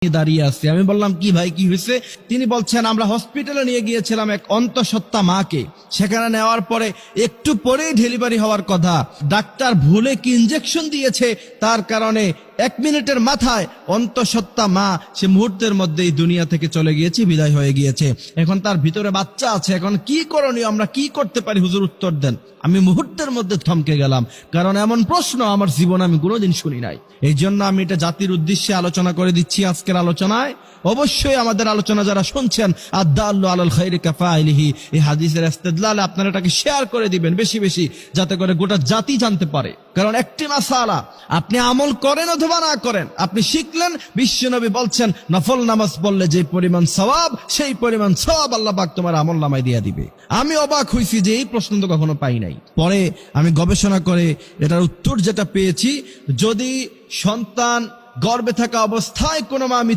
দাঁড়িয়ে আছে। আমি বললাম, কি ভাই, কি হয়েছে? তিনি বলছেন, আমরা হসপিটালে নিয়ে গিয়েছিলাম এক অন্তঃসত্ত্বা মাকে। সেখানে নেওয়ার পরে একটু পরেই ডেলিভারি হওয়ার কথা, ডাক্তার ভুলে কি ইনজেকশন দিয়েছে, তার কারণে 1 মিনিটের মাথায় অন্তঃসত্ত্বা মা সে মুহূর্তের মধ্যেই দুনিয়া থেকে চলে গিয়েছে, বিদায় হয়ে গিয়েছে। এখন তার ভিতরে বাচ্চা আছে। এখন কি করণীয়, আমরা কি করতে পারি হুজুর, উত্তর দেন। আমি মুহূর্তের মধ্যে থমকে গেলাম, কারণ এমন প্রশ্ন আমার জীবনে আমি কোনোদিন শুনি নাই। এই জন্য আমি এটা জাতির উদ্দেশ্যে আলোচনা করে দিচ্ছি আজকের আলোচনায়। অবশ্যই আমাদের আলোচনা যারা শুনছেন, আদ-দাল্লু আলাল খায়রি কাফাইলিহি, এই হাদিসের ইস্তেদলালে আপনারা এটাকে শেয়ার করে দিবেন বেশি বেশি, যাতে করে গোটা জাতি জানতে পারে। কারণ একটি মাসালা, আপনি আমল করেন অথবা না করেন, আপনি শিখলেন, বিশ্বনবী বলছেন নফল নামাজ পড়লে যে পরিমাণ সওয়াব, সেই পরিমাণ সওয়াব আল্লাহ পাক তোমার আমল নামায় দিয়ে দিবে। আমি অবাক হইছি যে এই প্রশ্ন তো কখনো পাই নাই। পরে আমি গবেষণা করে এটার উত্তর যেটা পেয়েছি, যদি সন্তান গর্ভে থাকা অবস্থায় কোনো মা